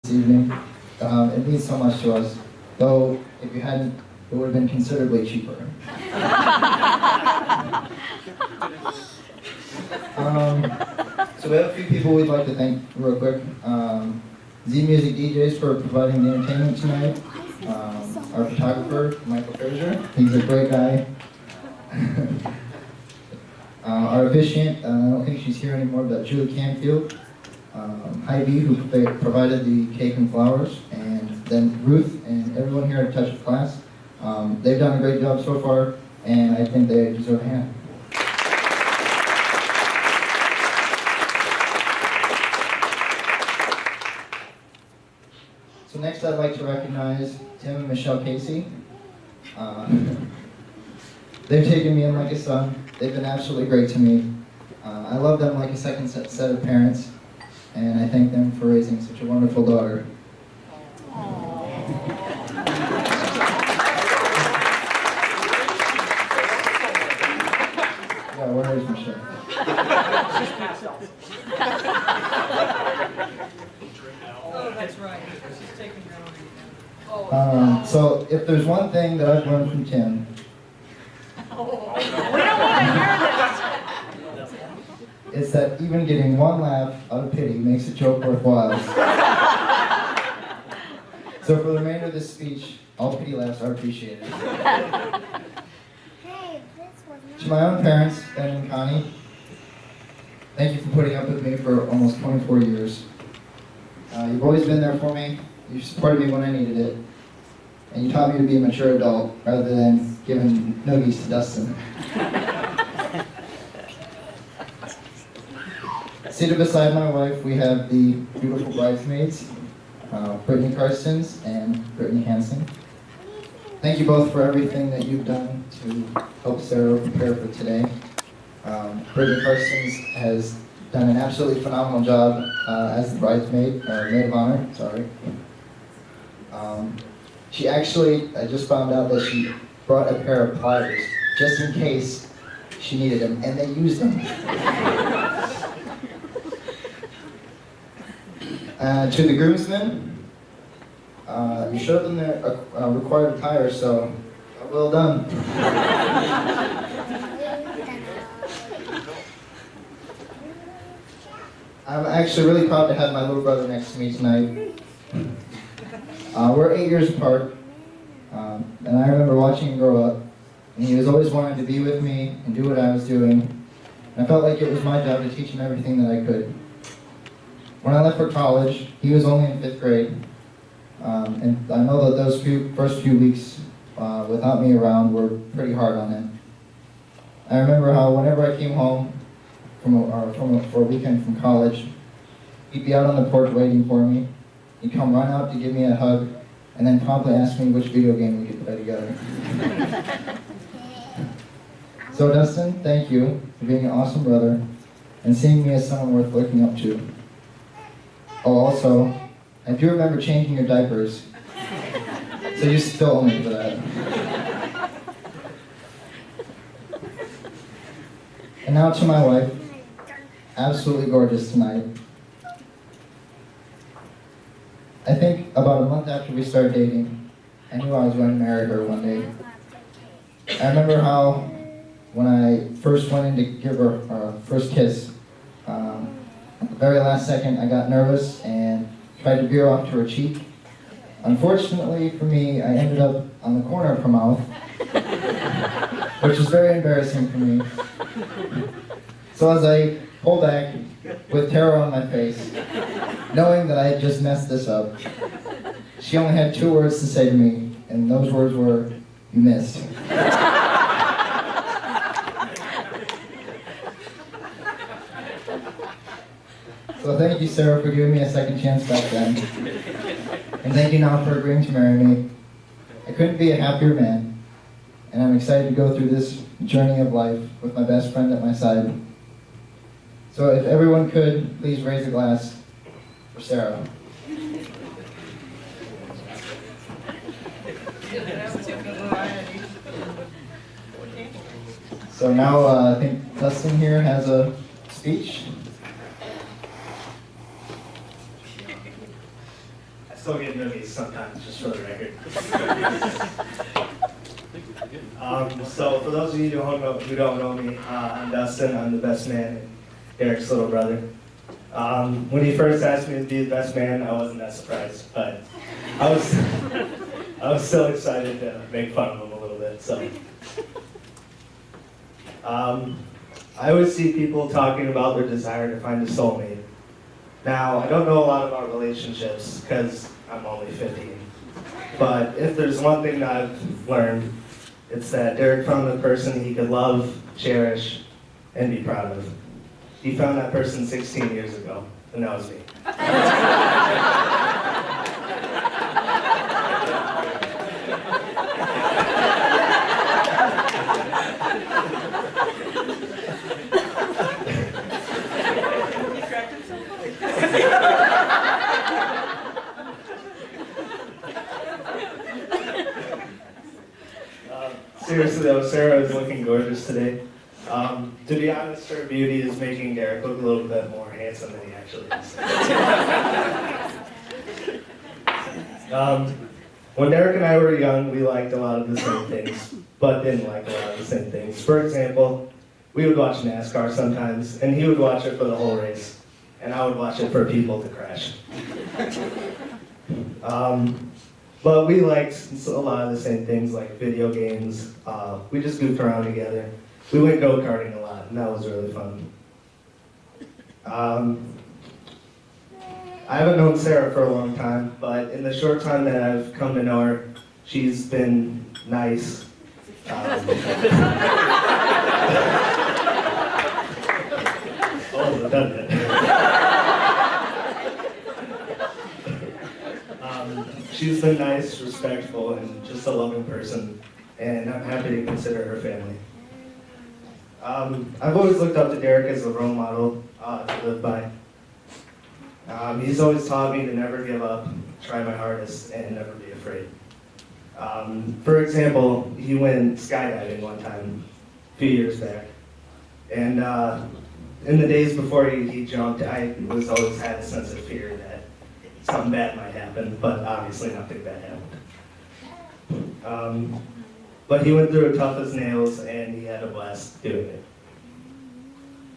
this evening. It means so much to us, though if you hadn't, it would have been considerably cheaper. So we have a few people we'd like to thank real quick. Z Music DJs for providing the entertainment tonight. Our photographer, Michael Frazier, he's a great guy. Our officiant, I don't think she's here anymore, but Julie Canfield. Ivy, who provided the cake and flowers, and then Ruth and everyone here at Touch of Class. They've done a great job so far, and I think they deserve a hand. So next I'd like to recognize Tim and Michelle Casey. They've taken me in like a son. They've been absolutely great to me. I love them like a second set of parents, and I thank them for raising such a wonderful daughter. Yeah, where is Michelle? Oh, that's right. She's taking down. So if there's one thing that I've learned from Tim, We don't want to hear this. it's that even getting one laugh out of pity makes a joke worthwhile. So for the remainder of this speech, all pity laughs are appreciated. To my own parents, Ben and Connie, thank you for putting up with me for almost 24 years. You've always been there for me. You supported me when I needed it. And you taught me to be a mature adult rather than giving noogies to Dustin. Seated beside my wife, we have the beautiful bridesmaids, Brittany Karstens and Brittany Hansen. Thank you both for everything that you've done to help Sarah prepare for today. Brittany Karstens has done an absolutely phenomenal job as the bridesmaid, or maid of honor, sorry. She actually, I just found out that she brought a pair of pliers just in case she needed them, and they used them. To the groomsmen, you showed them their required attire, so well done. I'm actually really proud to have my little brother next to me tonight. We're 8 years apart, and I remember watching him grow up, and he was always wanting to be with me and do what I was doing, and I felt like it was my job to teach him everything that I could. When I left for college, he was only in 5th grade, and I know that those first few weeks without me around were pretty hard on him. I remember how whenever I came home for a weekend from college, he'd be out on the porch waiting for me. He'd come run out to give me a hug, and then promptly ask me which video game we could play together. So Dustin, thank you for being an awesome brother and seeing me as someone worth looking up to. Oh, also, I do remember changing your diapers, so you still owe me for that. And now to my wife, absolutely gorgeous tonight. I think about a month after we started dating, I knew I was going to marry her one day. I remember how when I first went in to give her our first kiss, at the very last second I got nervous and tried to veer off to her cheek. Unfortunately for me, I ended up on the corner of her mouth, which was very embarrassing for me. So as I pulled back with terror on my face, knowing that I had just messed this up, she only had 2 words to say to me, and those words were, "You missed." So thank you, Sarah, for giving me a second chance back then. And thank you now for agreeing to marry me. I couldn't be a happier man, and I'm excited to go through this journey of life with my best friend at my side. So if everyone could, please raise a glass for Sarah. So now I think Dustin here has a speech. still get movies sometimes, just for the record. So for those of you who don't know me, I'm Dustin. I'm the best man and Derek's little brother. When he first asked me to be the best man, I wasn't that surprised, but I was still excited to make fun of him a little bit. So I always see people talking about their desire to find a soulmate. Now, I don't know a lot about relationships because I'm only 15, but if there's one thing that I've learned, it's that Derek found the person he could love, cherish, and be proud of. He found that person 16 years ago, and that was me. Seriously though, Sarah is looking gorgeous today. To be honest, her beauty is making Derek look a little bit more handsome than he actually is. When Derek and I were young, we liked a lot of the same things, but didn't like a lot of the same things. For example, we would watch NASCAR sometimes, and he would watch it for the whole race, and I would watch it for people to crash. But we liked a lot of the same things, like video games. We just goofed around together. We went go-karting a lot, and that was really fun. I haven't known Sarah for a long time, but in the short time that I've come to know her, she's been nice. Oh, I've done it. She's been nice, respectful, and just a loving person, and I'm happy to consider her family. I've always looked up to Derek as a role model to live by. He's always taught me to never give up, try my hardest, and never be afraid. For example, he went skydiving one time, a few years back. And in the days before he jumped, I always had a sense of fear that something bad might happen, but obviously nothing bad happened. But he went through it tough as nails, and he had a blast doing it.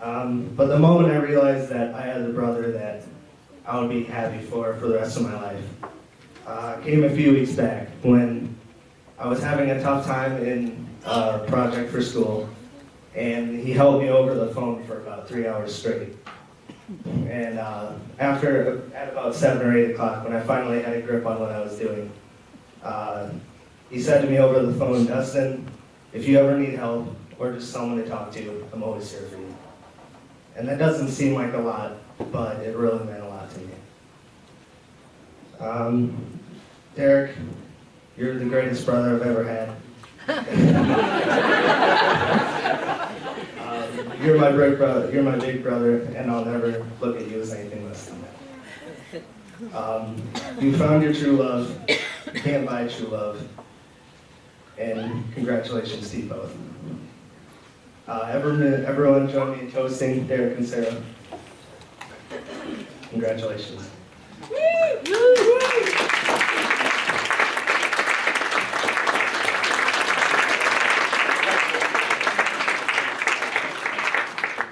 But the moment I realized that I had a brother that I would be happy for the rest of my life came a few weeks back when I was having a tough time in a project for school, and he held me over the phone for about 3 hours straight. And at about 7 or 8 o'clock, when I finally had a grip on what I was doing, he said to me over the phone, "Dustin, if you ever need help or just someone to talk to, I'm always here for you." And that doesn't seem like a lot, but it really meant a lot to me. Derek, you're the greatest brother I've ever had. You're my big brother, and I'll never look at you as anything less than that. You found your true love. You can't buy true love. And congratulations to you both. Everyone join me in toasting Derek and Sarah. Congratulations.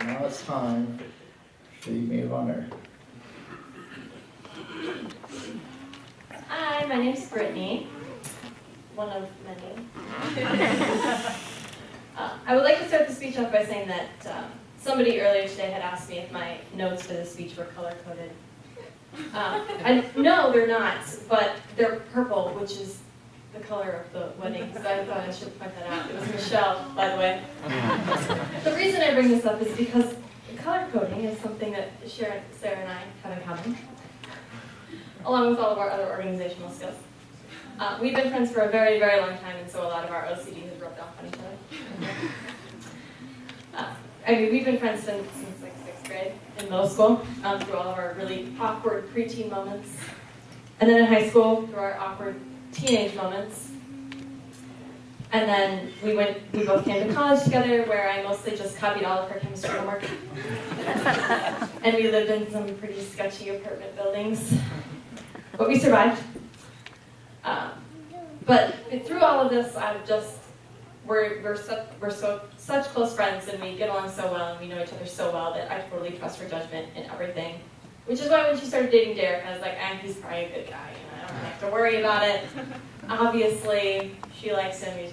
Now it's time for the maid of honor. Hi, my name's Brittany, one of many. I would like to start the speech off by saying that somebody earlier today had asked me if my notes for the speech were color-coded. No, they're not, but they're purple, which is the color of the wedding, so I thought I should point that out. It was Michelle, by the way. The reason I bring this up is because color coding is something that Sarah and I have in common, along with all of our other organizational skills. We've been friends for a very, very long time, and so a lot of our OCD has rubbed off on each other. We've been friends since like 6th grade in middle school, through all of our really awkward preteen moments, and then in high school through our awkward teenage moments. And then we both came to college together, where I mostly just copied all of her chemistry homework. And we lived in some pretty sketchy apartment buildings. But we survived. But through all of this, we're such close friends, and we get along so well, and we know each other so well that I totally trust her judgment in everything. Which is why when she started dating Derek, I was like, he's probably a good guy, and I don't have to worry about it. Obviously, she likes him. He's